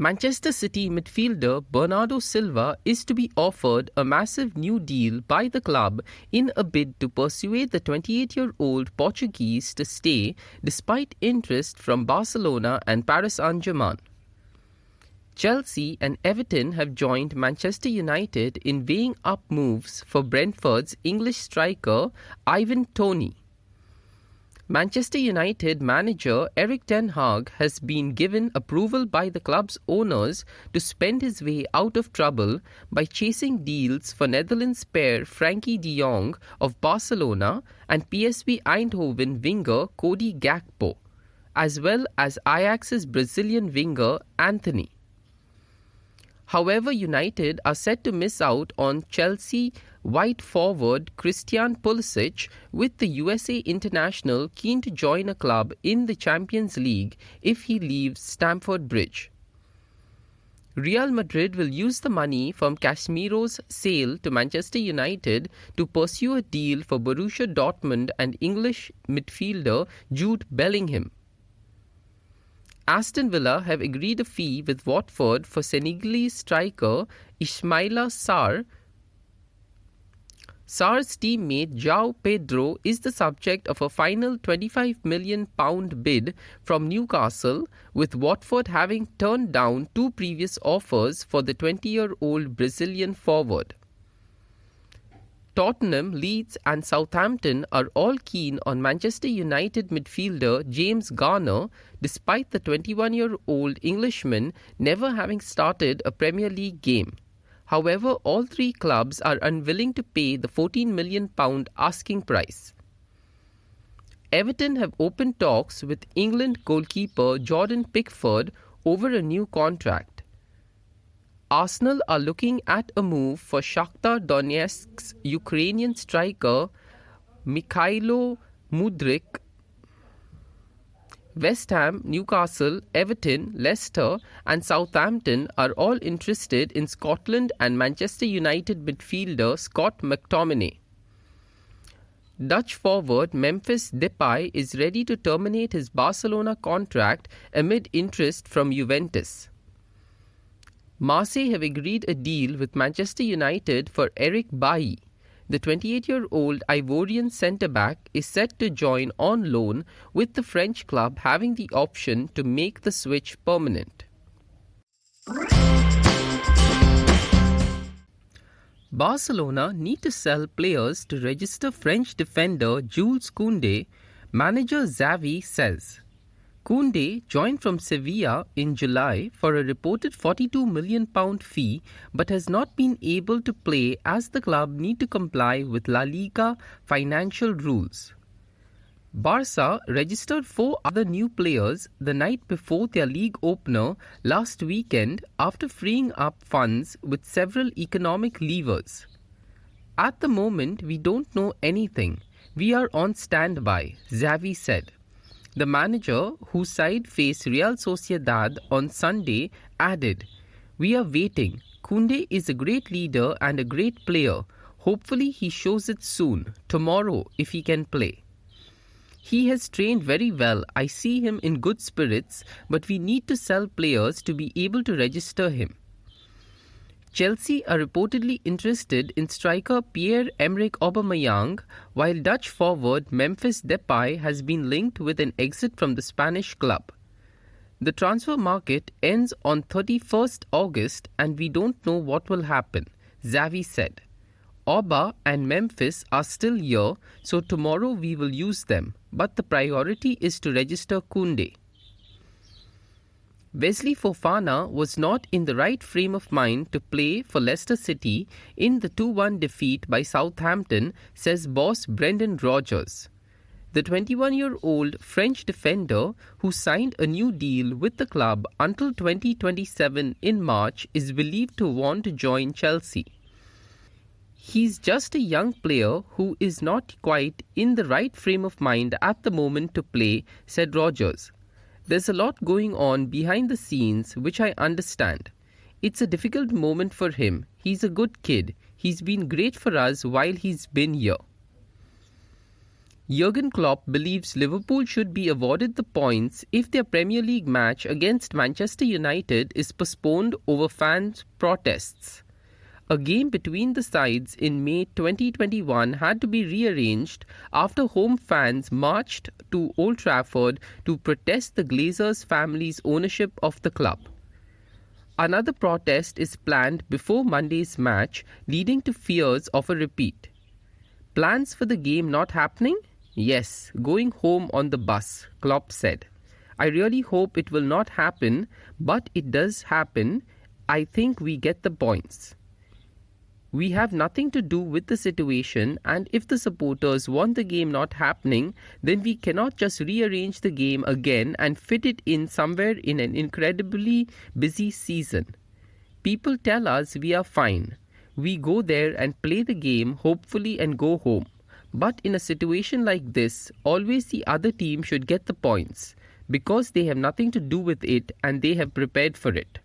Manchester City midfielder Bernardo Silva is to be offered a massive new deal by the club in a bid to persuade the 28-year-old Portuguese to stay despite interest from Barcelona and Paris Saint-Germain. Chelsea and Everton have joined Manchester United in weighing up moves for Brentford's English striker Ivan Toney. Manchester United manager Erik ten Hag has been given approval by the club's owners to spend his way out of trouble by chasing deals for Netherlands pair Frenkie de Jong of Barcelona and PSV Eindhoven winger Cody Gakpo, as well as Ajax's Brazilian winger Antony. However, United are set to miss out on Chelsea white forward Christian Pulisic, with the USA international keen to join a club in the Champions League if he leaves Stamford Bridge. Real Madrid will use the money from Casemiro's sale to Manchester United to pursue a deal for Borussia Dortmund and English midfielder Jude Bellingham. Aston Villa have agreed a fee with Watford for Senegalese striker Ismaila Sarr. Sarr's teammate Joao Pedro is the subject of a final £25 million bid from Newcastle, with Watford having turned down two previous offers for the 20-year-old Brazilian forward. Tottenham, Leeds and Southampton are all keen on Manchester United midfielder James Garner, despite the 21-year-old Englishman never having started a Premier League game. However, all three clubs are unwilling to pay the £14 million asking price. Everton have opened talks with England goalkeeper Jordan Pickford over a new contract. Arsenal are looking at a move for Shakhtar Donetsk's Ukrainian striker Mykhaylo Mudryk. West Ham, Newcastle, Everton, Leicester and Southampton are all interested in Scotland and Manchester United midfielder Scott McTominay. Dutch forward Memphis Depay is ready to terminate his Barcelona contract amid interest from Juventus. Marseille have agreed a deal with Manchester United for Eric Bailly. The 28-year-old Ivorian centre-back is set to join on loan, with the French club having the option to make the switch permanent. Barcelona need to sell players to register French defender Jules Kounde, manager Xavi says. Kounde joined from Sevilla in July for a reported £42 million fee, but has not been able to play as the club need to comply with La Liga financial rules. Barca registered 4 other new players the night before their league opener last weekend after freeing up funds with several economic levers. At the moment, we don't know anything. We are on standby, Xavi said. The manager, whose side faced Real Sociedad on Sunday, added, "We are waiting. Kounde is a great leader and a great player. Hopefully he shows it soon, tomorrow if he can play. He has trained very well. I see him in good spirits, but we need to sell players to be able to register him." Chelsea are reportedly interested in striker Pierre-Emerick Aubameyang, while Dutch forward Memphis Depay has been linked with an exit from the Spanish club. The transfer market ends on 31st August and we don't know what will happen, Xavi said. Auba and Memphis are still here, so tomorrow we will use them, but the priority is to register Kounde. Wesley Fofana was not in the right frame of mind to play for Leicester City in the 2-1 defeat by Southampton, says boss Brendan Rodgers. The 21-year-old French defender, who signed a new deal with the club until 2027 in March, is believed to want to join Chelsea. He's just a young player who is not quite in the right frame of mind at the moment to play, said Rodgers. There's a lot going on behind the scenes, which I understand. It's a difficult moment for him. He's a good kid. He's been great for us while he's been here. Jurgen Klopp believes Liverpool should be awarded the points if their Premier League match against Manchester United is postponed over fans' protests. A game between the sides in May 2021 had to be rearranged after home fans marched to Old Trafford to protest the Glazers' family's ownership of the club. Another protest is planned before Monday's match, leading to fears of a repeat. Plans for the game not happening? Yes, going home on the bus, Klopp said. I really hope it will not happen, but it does happen. I think we get the points. We have nothing to do with the situation, and if the supporters want the game not happening, then we cannot just rearrange the game again and fit it in somewhere in an incredibly busy season. People tell us we are fine. We go there and play the game, hopefully, and go home. But in a situation like this, always the other team should get the points, because they have nothing to do with it and they have prepared for it.